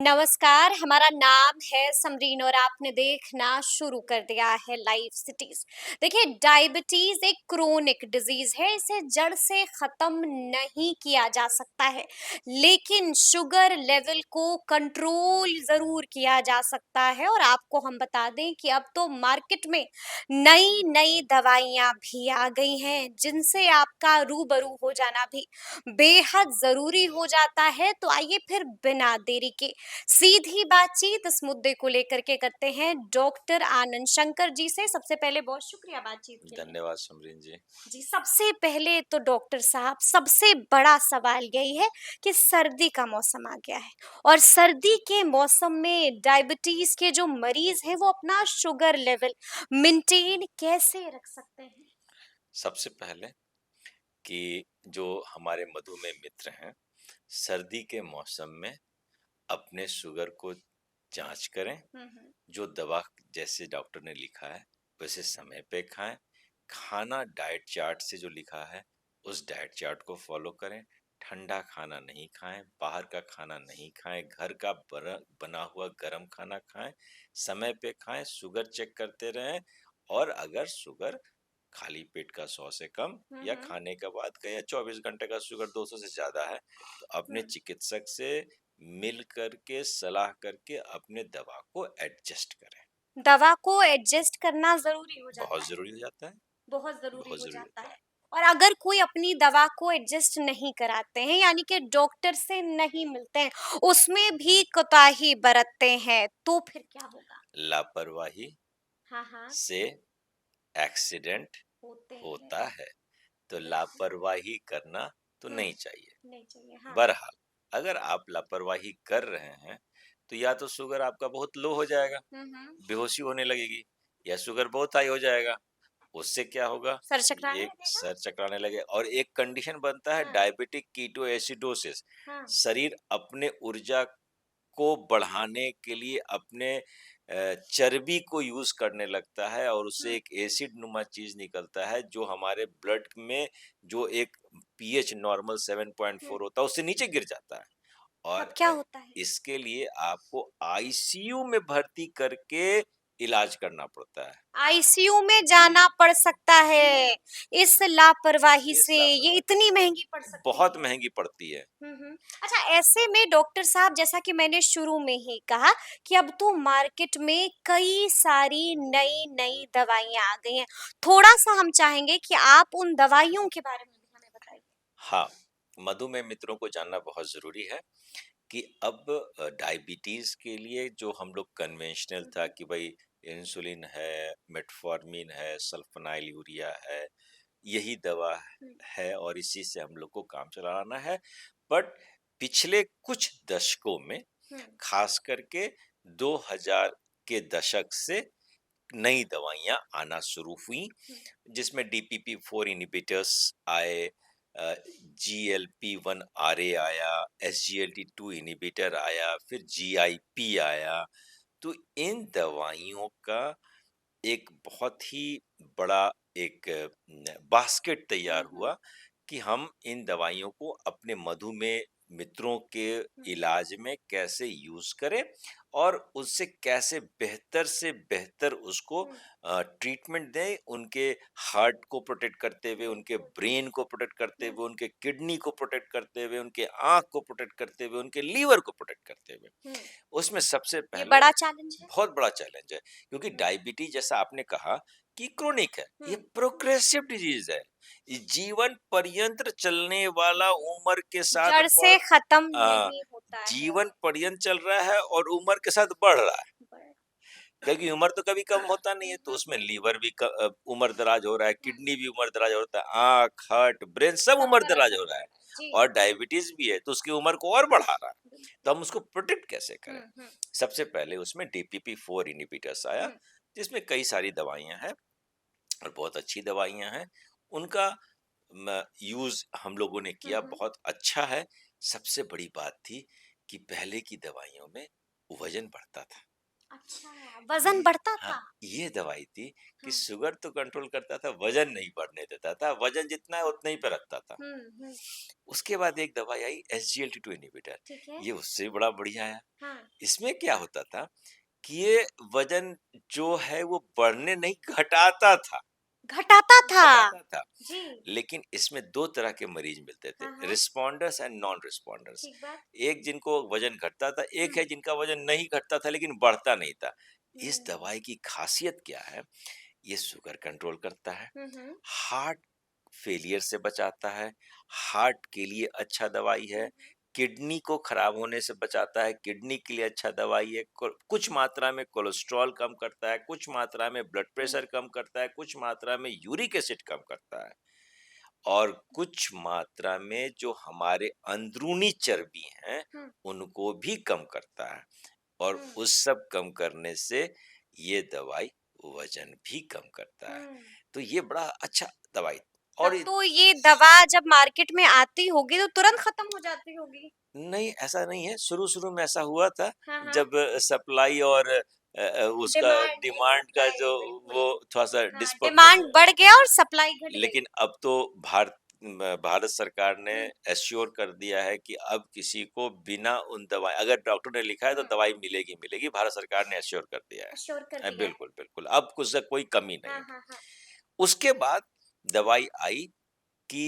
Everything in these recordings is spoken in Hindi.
नमस्कार, हमारा नाम है समरीन और आपने देखना शुरू कर दिया है लाइव सिटीज। देखिए, डायबिटीज एक क्रोनिक डिजीज है, इसे जड़ से खत्म नहीं किया जा सकता है, लेकिन शुगर लेवल को कंट्रोल जरूर किया जा सकता है। और आपको हम बता दें कि अब तो मार्केट में नई नई दवाइयां भी आ गई हैं, जिनसे आपका रूबरू हो जाना भी बेहद जरूरी हो जाता है। तो आइए फिर बिना देरी के सीधी बातचीत इस मुद्दे को लेकर के करते हैं डॉक्टर आनंद शंकर जी से। सबसे पहले बहुत शुक्रिया बातचीत के लिए। धन्यवाद समरीन जी। जी, सबसे पहले तो डॉक्टर साहब, सबसे बड़ा सवाल यही है कि सर्दी का मौसम आ गया है और सर्दी के मौसम में डायबिटीज के जो मरीज हैं वो अपना शुगर लेवल मेंटेन कैसे रख सकते हैं? सबसे पहले कि जो हमारे मधुमेह मित्र हैं, सर्दी के मौसम में अपने शुगर को जांच करें। हम्म। जो दवा जैसे डॉक्टर ने लिखा है वैसे समय पे खाएं। खाना डाइट चार्ट से जो लिखा है उस डाइट चार्ट को फॉलो करें। ठंडा खाना नहीं खाएं, बाहर का खाना नहीं खाएं, घर का बना हुआ गर्म खाना खाएं। समय पे खाएं, शुगर चेक करते रहें। और अगर शुगर खाली पेट का 100 से कम या हम्म। खाने के बाद का या 24 घंटे का शुगर 200 से ज्यादा है तो अपने हम्म। चिकित्सक से मिल करके सलाह करके अपने दवा को एडजस्ट करें। दवा को एडजस्ट करना जरूरी हो जाता बहुत है। जरूरी हो जाता है। बहुत ज़रूरी बहुत हो जरूरी जाता होता है। है। और अगर कोई अपनी दवा को एडजस्ट नहीं कराते हैं, यानी कि डॉक्टर से नहीं मिलते हैं, उसमें भी कोताही बरतते हैं, तो फिर क्या होगा? लापरवाही हाँ, हाँ, से एक्सीडेंट होते होता हैं। है, तो बिल्कुल। लापरवाही करना तो हुँ, नहीं चाहिए। नहीं चाहिए, हाँ। बहरहाल, अगर आप लापरवाही कर रहे हैं तो या तो शुगर आपका बहुत लो हो जाएगा, हुँ, हुँ। बेहोशी होने लगेगी, या शुगर बहुत हाई हो जाएगा। उससे क्या होगा? सर चकराने एक लगेगा? सर चकराने लगे और एक कंडीशन बनता है हाँ, डायबिटिक कीटोएसिडोसिस। हाँ। शरीर अपने ऊर्जा को बढ़ाने के लिए अपने चर्बी को यूज करने लगता है और उससे हुँ, एक एसिड नुमा चीज निकलता है जो हमारे ब्लड में जो एक पीएच नॉर्मल हुँ। 7.4 होता है उससे नीचे गिर जाता है। तब और क्या होता है? इसके लिए आपको आईसीयू में भर्ती करके इलाज करना पड़ता है। आईसीयू में जी, जाना पड़ सकता है, इस लापरवाही इस से। ये लापरवाही इतनी महँगी पड़ सकती बहुत है। महंगी पड़ती है। हुँ। अच्छा, ऐसे में डॉक्टर साहब, जैसा कि मैंने शुरू में ही कहा कि अब तो मार्केट में कई सारी नई-नई दवाइयाँ आ गई हैं। थोड़ा-सा हम चाहेंगे कि आप उन दवाइयों के बारे में भी हमें बताइए। हाँ, मधुमेह मित्रों को जानना बहुत जरूरी है कि अब डायबिटीज के लिए जो हम लोग कन्वेंशनल हुँ, था हुँ, कि भाई इंसुलिन है, मेटफॉर्मिन है, सल्फोनाइल यूरिया है, यही दवा हुँ, है और इसी से हम लोग को काम चलाना है। बट पिछले कुछ दशकों में, हुँ, खास करके 2000 के दशक से नई दवाइयां आना शुरू हुई, हुँ, जिसमें DPP-4 इनहिबिटर्स आए, GLP-1 RA आया, SGLT2 इनहिबिटर आया, फिर GIP आया। तो इन दवाइयों का एक बहुत ही बड़ा एक बास्केट हुँ, तैयार हुँ, हुआ कि हम इन दवाइयों को अपने मधुमेह मित्रों के हुँ, इलाज में कैसे यूज करें और उससे कैसे बेहतर से बेहतर उसको हुँ, ट्रीटमेंट दें, उनके हार्ट को प्रोटेक्ट करते हुए, उनके बिल्कुल। ब्रेन को प्रोटेक्ट करते हुँ, हुए, उनके किडनी को प्रोटेक्ट करते हुए, उनके आंख को प्रोटेक्ट करते हुए, उनके लीवर को प्रोटेक्ट करते हुए। हुँ। उसमें सबसे ये पहले बड़ा चैलेंज है। बहुत बड़ा चैलेंज है, क्योंकि हुँ, डायबिटीज जैसा आपने कहा कि क्रोनिक है, हुँ, ये प्रोग्रेसिव डिजीज है। ये जीवन पर्यंत चलने वाला, उम्र के साथ जड़ से खत्म आ, नहीं होता है। जीवन पर्यंत चल रहा है और उम्र के साथ बढ़ रहा है। बड़ा। क्योंकि उम्र तो कभी कम होता नहीं हुँ, है, तो हुँ, उसमें लीवर भी उम्र दराज हो रहा है, हुँ, किडनी भी उम्र दराज हो रहा है, आंख, हार्ट, ब्रेन सब उम्र सबका दराज असर हो पड़ रहा है। रहा है। जी, और डायबिटीज भी है तो उसकी उम्र को और बढ़ा रहा है। बिल्कुल। तो हम उसको प्रोटेक्ट कैसे हुँ, करें? हुँ, सबसे पहले उसमें DPP-4 इनहिबिटर्स आया, हुँ, जिसमें कई सारी दवाइयां हैं और बहुत अच्छी दवाइयां हैं। उनका यूज हम लोगों ने हुँ, किया, हुँ। बहुत अच्छा है। सबसे बड़ी बात थी कि पहले की दवाइयों में वजन बढ़ता था। अच्छा, वजन ये बढ़ता हाँ, था? ये दवाई थी कि हाँ। शुगर तो कंट्रोल करता था, वजन नहीं बढ़ने देता था, वजन जितना है उतना ही पे रखता था। हुँ, हुँ। उसके बाद एक दवाई आई SGLT2 इनहिबिटर, ठीक है। ये उससे भी बड़ा बढ़िया है। हाँ। इसमें क्या होता था कि ये वजन जो है वो बढ़ने नहीं, घटाता था, घटाता था। घटाता था। जी। लेकिन इसमें 2 तरह के मरीज मिलते थे, हाँ, हाँ। Responders and non responders. ठीक बात। एक जिनको वजन घटता था, एक हुँ, है जिनका वजन नहीं घटता था लेकिन बढ़ता नहीं था। इस हुँ। दवाई की खासियत क्या है? ये शुगर कंट्रोल करता है, हुँ, हुँ। हार्ट फेलियर से बचाता है, हार्ट के लिए अच्छा दवाई हुँ, है, हुँ। किडनी को खराब होने से बचाता है, किडनी के लिए अच्छा दवाई है, कुछ मात्रा में कोलेस्ट्रॉल कम करता है, कुछ मात्रा में ब्लड हुँ, प्रेशर कम करता है, कुछ मात्रा में यूरिक एसिड कम करता है, और कुछ मात्रा में जो हमारे अंदरूनी चर्बी हैं हुँ, उनको भी कम करता है। और हुँ, उस सब कम करने से ये दवाई वजन भी कम करता है। हुँ। तो ये बड़ा अच्छा दवाई। और तब तो ये दवा जब मार्केट में आती होगी तो तुरंत खत्म हो जाती होगी। नहीं, ऐसा नहीं है, शुरू-शुरू में ऐसा हुआ था हाँ, हाँ। जब सप्लाई और उसका डिमांड एंड डिमांड का सप्लाई जो बिल्कुल। वो थोड़ा-सा हाँ, डिस्प्रोपोर्शन। डिमांड बढ़ गया और सप्लाई घट गई। लेकिन अब तो भारत सरकार ने हुँ, एश्योर कर दिया है कि अब किसी को बिना उन दवाई, अगर डॉक्टर ने लिखा है तो हुँ। दवाई मिलेगी, मिलेगी। भारत सरकार ने एश्योर कर दिया है। एश्योर कर दिया है। बिल्कुल, बिल्कुल। अब कुछ कोई कमी नहीं हाँ, है। हाँ, हाँ। उसके बाद दवाई आई कि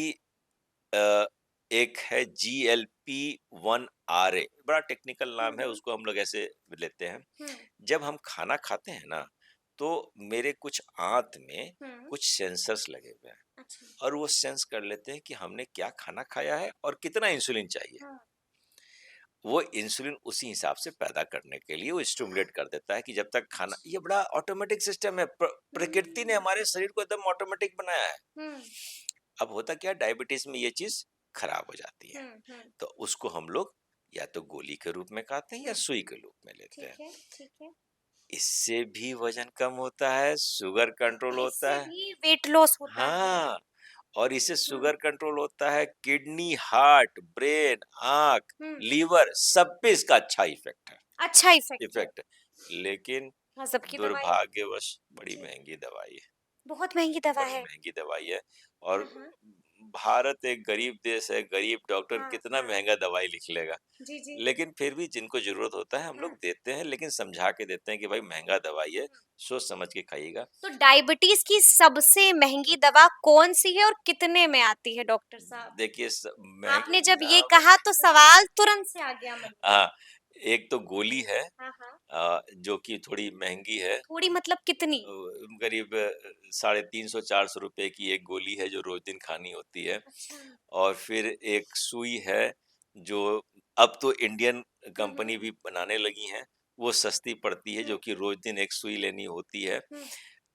अ, एक है GLP-1 RA, बड़ा टेक्निकल हुँ, नाम है, हुँ, उसको हम लोग ऐसे लेते हैं। हुँ, जब हम खाना खाते हैं ना, तो मेरे कुछ आंत में हुँ। कुछ सेंसर्स लगे हुए हैं, अच्छा। और वो सेंस कर लेते हैं कि हमने क्या खाना खाया है और कितना इंसुलिन चाहिए। हाँ। वो इंसुलिन उसी हिसाब से पैदा करने के लिए वो स्टिमुलेट कर देता है कि जब तक खाना, ये बड़ा ऑटोमेटिक सिस्टम है। प्रकृति ने हुँ, हमारे शरीर को एकदम ऑटोमेटिक बनाया है। हुँ, अब होता क्या, डायबिटीज में ये चीज खराब हो जाती है, हुँ, हुँ, तो उसको हम लोग या तो गोली के रूप में खाते हैं या हुँ। सुई के रूप में लेते हैं। ठीक है, ठीक है। इससे भी वजन कम होता है, शुगर कंट्रोल होता इससे है। भी वेट लॉस होता है। हाँ, और इससे हुँ, शुगर कंट्रोल होता है, किडनी, हार्ट, ब्रेन, आंख, हुँ। लीवर, सब पे इसका अच्छा इफेक्ट है। अच्छा इफ़ेक्ट है। इफेक्ट है। लेकिन गज़ब की दवाई है। दुर्भाग्यवश बड़ी जी, महंगी दवाई है, बहुत महँगी दवा बड़ी है। महंगी दवाई है। और हाँ, हाँ। भारत एक गरीब देश है, गरीब डॉक्टर हाँ, कितना हाँ। महंगा दवाई लिख लेगा। जी, जी। लेकिन फिर भी जिनको जरूरत होता है हम हाँ। लोग देते हैं, लेकिन समझा के देते हैं कि भाई महंगा दवाई है, सोच समझ के खाइएगा। तो डायबिटीज़ की सबसे महँगी दवा कौन-सी है और कितने में आती है डॉक्टर साहब? देखिए आपने जब महंगी ये कहा तो सवाल तुरंत से आ गया मन में। हाँ, एक तो गोली है, हाँ, हाँ। जो कि थोड़ी महंगी है। थोड़ी मतलब कितनी? करीब 350-400 रुपए की एक गोली है जो रोज दिन खानी होती है। अच्छा। और फिर एक सुई है जो अब तो इंडियन हुँ, हुँ, कंपनी भी बनाने लगी हैं, वो सस्ती पड़ती है, हुँ, जो कि रोज दिन एक सुई लेनी होती है। हुँ।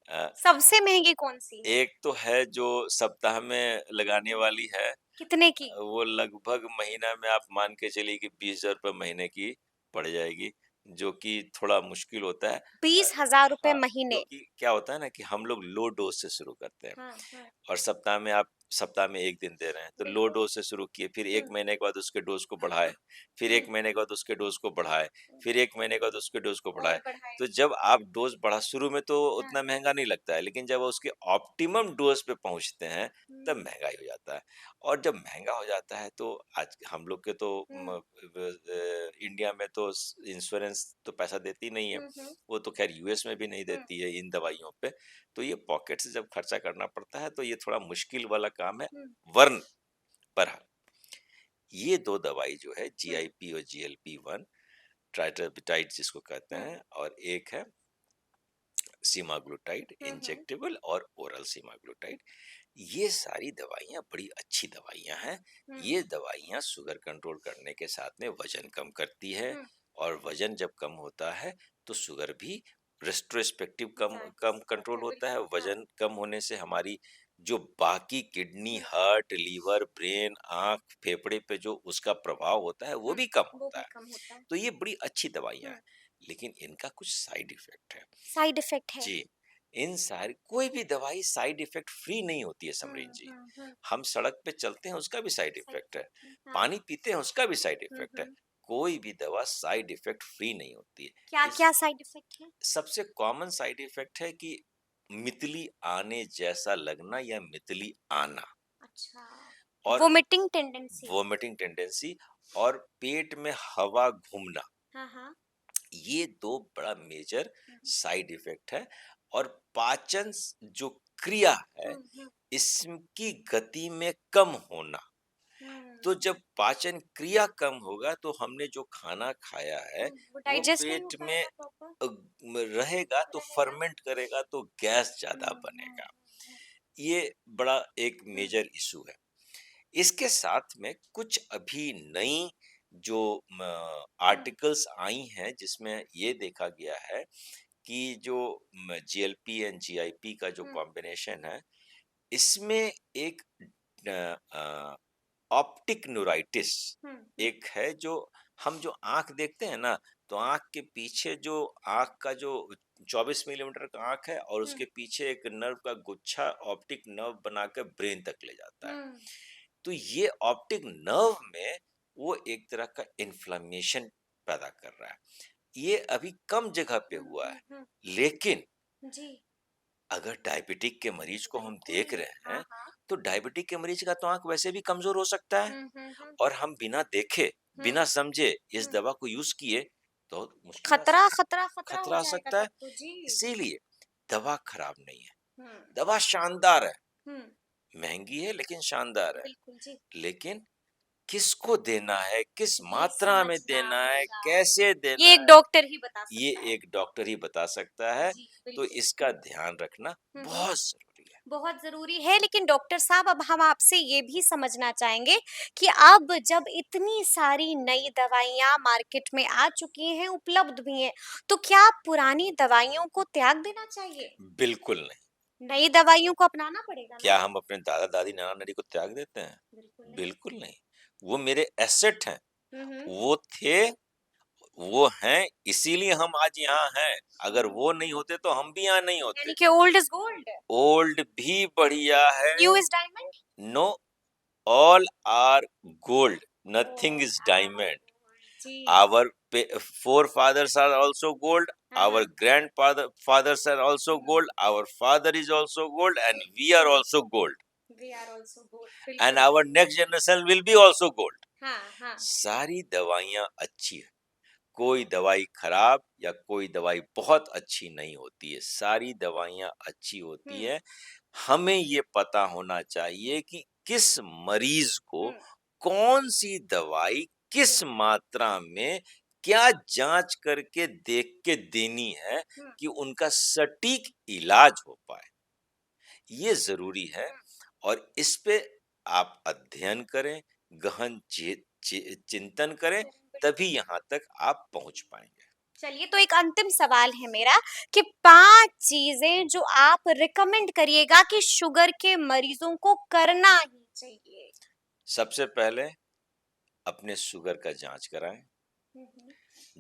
अ, सबसे महँगी कौन-सी है? एक तो है जो सप्ताह में लगाने वाली है, कितने की? वो लगभग महीना में आप मान के चलिए कि 20,000 रुपये महीने की पड़ जाएगी, जो कि थोड़ा मुश्किल होता है। अ, 20,000 रुपए हाँ, महीने। क्योंकि क्या होता है ना कि हम लोग लो डोज से शुरू करते हैं, हाँ, हाँ। और सप्ताह में 1 दिन दे रहे हैं, तो लो बिल्कुल। डोज से शुरू किए, फिर 1 हुँ, महीने के बाद उसके डोज को बढ़ाए, फिर हुँ, 1 महीने के बाद उसके डोज को बढ़ाए, हुँ। फिर 1 महीने के बाद उसके डोज को और बढ़ाए। बढ़ाए। तो जब आप डोज बढ़ा, शुरू में तो हाँ। उतना महँगा नहीं लगता है, लेकिन जब उसके ऑप्टिमम डोज पे पहुँचते हैं, तब हुँ, महँगाई हो जाता है। और जब महँगा हो जाता है तो आज हम लोग के तो हुँ, इंडिया में तो इंश्योरेंस तो पैसा देती नहीं है, हुँ, हुँ, वो तो खैर यूएस में भी नहीं हुँ, देती है इन दवाइयों पे। तो ये पॉकेट से जब खर्चा करना पड़ता है तो ये थोड़ा मुश्किल वाला काम है। हुँ, वरन पर हाँ, ये 2 दवाई जो है हुँ, GIP और GLP-1 ट्राइटरबिटाइड जिसको कहते हुँ, हैं, और एक है सीमाग्लूटाइड हुँ, हुँ, इंजेक्टेबल और ओरल सीमाग्लूटाइड। ये सारी दवाइयाँ बड़ी अच्छी दवाइयाँ हैं। हुँ, ये दवाइयाँ शुगर कंट्रोल करने के साथ में वजन कम करती है, हुँ। और वजन जब कम होता है तो शुगर भी रेस्ट्रोस्पेक्टिव कम कम कंट्रोल ज़ाहिर-सी-बात है, होता है। बिल्कुल, हाँ। वजन कम होने से हमारी जो बाकी किडनी, हुँ, हार्ट, लीवर, ब्रेन, आँख, फेफड़े पे जो उसका प्रभाव होता है वो हुँ, भी कम वो होता भी है। कम होता है। तो ये बड़ी अच्छी दवाइयाँ हुँ, हैं, लेकिन इनका कुछ साइड इफ़ेक्ट है। साइड इफ़ेक्ट है। जी, इन सारी कोई भी दवाई साइड इफ़ेक्ट फ्री नहीं होती है हुँ, समरीन जी। हुँ, हुँ। हम सड़क पे चलते हैं उसका भी साइड साइड इफ़ेक्ट है, इफ़ेक्ट है, हाँ। पानी पीते हैं उसका भी साइड हुँ, इफ़ेक्ट है। हुँ। कोई भी दवा साइड इफेक्ट फ्री नहीं होती है। क्या इस क्या साइड इफेक्ट है? सबसे कॉमन साइड इफेक्ट है कि मितली आने जैसा लगना या मितली आना, अच्छा, और वोमिटिंग टेंडेंसी। वोमिटिंग टेंडेंसी, और पेट में हवा घूमना। हाँ हाँ। ये दो बड़ा मेजर हम्म साइड इफेक्ट है। और पाचन जो क्रिया है, हम्म इसकी गति में कम होना। तो जब पाचन क्रिया कम होगा तो हमने जो खाना खाया है वो वो डाइजेस्ट नहीं हो पेट में पाएगा प्रॉपर। रहेगा तो रहेगा। फर्मेंट करेगा तो गैस ज्यादा बनेगा। ये बड़ा एक मेजर इशू है। इसके साथ में कुछ अभी नई जो आर्टिकल्स आई हैं जिसमें ये देखा गया है कि जो जीएलपी एंड जीआईपी का जो कॉम्बिनेशन है, इसमें एक ऑप्टिक न्यूराइटिस एक है। जो हम जो आंख देखते हैं ना, तो आंख के पीछे जो आंख का जो 24 मिलीमीटर का आंख है और उसके पीछे एक नर्व का गुच्छा ऑप्टिक नर्व बनाकर ब्रेन तक ले जाता है। तो ये ऑप्टिक नर्व में वो एक तरह का इन्फ्लेमेशन पैदा कर रहा है। ये अभी कम जगह पे हुआ है, लेकिन जी। अगर डायबिटिक के मरीज को हम बिल्कुल। देख रहे हाँ हैं, हाँ। तो डायबिटिक के मरीज का तो आंख वैसे भी कमजोर हो सकता है, हम्म। और हम बिना देखे बिना समझे इस हम्म। दवा को यूज किए तो मुश्किल आ खतरा सकता खतरा खतरा हो खतरा आ जाएगा सकता है। तब तो जी। इसीलिए दवा खराब नहीं है, हम्म दवा शानदार है, हम्म। महंगी है लेकिन शानदार है। बिल्कुल जी। लेकिन किसको देना है, किस ये मात्रा में समझना देना है, होगा। कैसे ये देना एक है, डॉक्टर ही बता ये सकता है। एक डॉक्टर ही बता सकता है। जी तो बिल्कुल। इसका ध्यान रखना हम्म। बहुत जरूरी है। बहुत ज़रूरी है, लेकिन डॉक्टर साहब अब हम आपसे ये भी समझना चाहेंगे कि अब जब इतनी सारी नई दवाइयाँ मार्केट में आ चुकी हैं, उपलब्ध भी हैं, तो क्या पुरानी दवाइयों को त्याग देना चाहिए? बिल्कुल नहीं। नई दवाइयों को अपनाना पड़ेगा क्या ना? हम अपने दादा दादी नाना नानी को त्याग देते हैं? बिल्कुल नहीं। बिल्कुल नहीं। वो मेरे एसेट हैं, हुँ। वो थे, वो हैं, इसीलिए हम आज यहाँ हैं। अगर वो नहीं होते तो हम भी यहाँ नहीं यानी होते। कि ओल्ड इज़ गोल्ड, ओल्ड भी बढ़िया है। New is diamond. No, all are gold, all nothing is are diamond. Gold ji. Our forefathers are also gold. हाँ, Our हाँ। grandfathers are also हुँ, gold. Our father is also gold, and we are हुँ। also gold. We are also gold And बिल्कुल। our next generation will be also gold. हाँ, हाँ। सारी दवाइयाँ अच्छी है, कोई दवाई खराब या कोई दवाई बहुत अच्छी नहीं होती है, सारी दवाइयाँ अच्छी होती हुँ, है। हमें ये पता होना चाहिए कि किस मरीज को हुँ, कौन सी दवाई किस हुँ, मात्रा में क्या जांच करके देख के देनी है हुँ, कि उनका सटीक इलाज हो पाए, ये जरूरी है। हुँ, और इस पे आप अध्ययन करें, गहन चिंतन करें, तभी बिल्कुल। यहाँ तक आप पहुंच पाएंगे। चलिए, तो एक अंतिम सवाल है मेरा कि 5 चीज़ें जो आप रिकमेंड करिएगा कि शुगर के मरीजों को करना ही चाहिए? सबसे पहले अपने शुगर का जांच कराएं। हुँ, हुँ,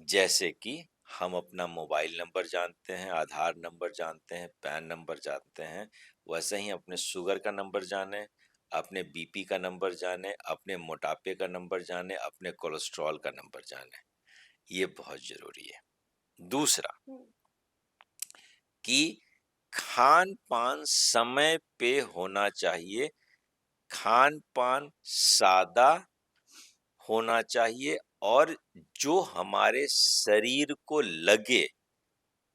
जैसे कि हम अपना मोबाइल नंबर जानते हैं, आधार नंबर जानते हैं, पैन नंबर जानते हैं, वैसे ही अपने शुगर का नंबर जानें, अपने बीपी का नंबर जानें, अपने मोटापे का नंबर जानें, अपने कोलेस्ट्रॉल का नंबर जानें। ये बहुत जरूरी है। दूसरा हुँ, कि खान-पान समय पे होना चाहिए, खान-पान सादा होना चाहिए, और जो हमारे शरीर को लगे,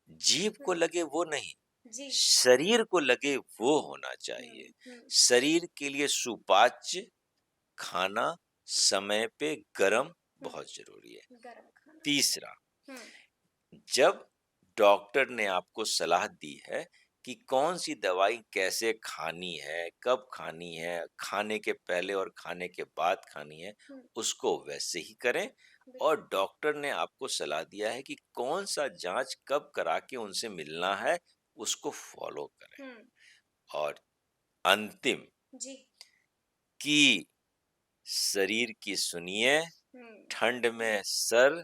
जीभ हुँ, को लगे वो नहीं, जी। शरीर को लगे वो होना हुँ, चाहिए। हुँ, शरीर के लिए सुपाच्य खाना समय पे गरम हुँ, बहुत जरूरी है। गरम खाना। तीसरा, हुँ, जब डॉक्टर ने आपको सलाह दी है कि कौन सी दवाई कैसे खानी है, कब खानी है, खाने के पहले और खाने के बाद खानी है, हुँ, उसको वैसे ही करें। बिल्कुल। और डॉक्टर ने आपको सलाह दिया है कि कौन सा जांच कब करा के उनसे मिलना है, उसको फॉलो करें। हुँ, और अंतिम, जी। कि शरीर की सुनिए, हुँ, ठंड में सर,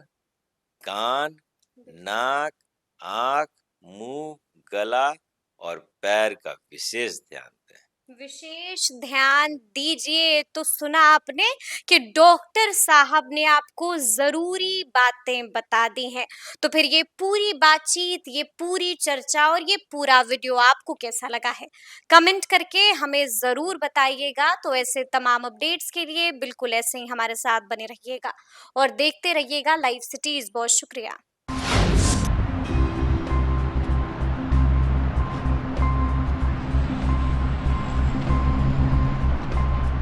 कान, बिल्कुल। नाक, आँख, मुंह, गला और पैर का विशेष ध्यान दें। विशेष ध्यान दीजिए। तो सुना आपने कि डॉक्टर साहब ने आपको ज़रूरी बातें बता दी हैं। तो फिर ये पूरी बातचीत, ये पूरी चर्चा और ये पूरा वीडियो आपको कैसा लगा है? कमेंट करके हमें ज़रूर बताइएगा। तो ऐसे तमाम अपडेट्स के लिए बिल्कुल ऐसे ही हमारे साथ बने रहिएगा और देखते रहिएगा लाइव सिटीज़। बहुत शुक्रिया।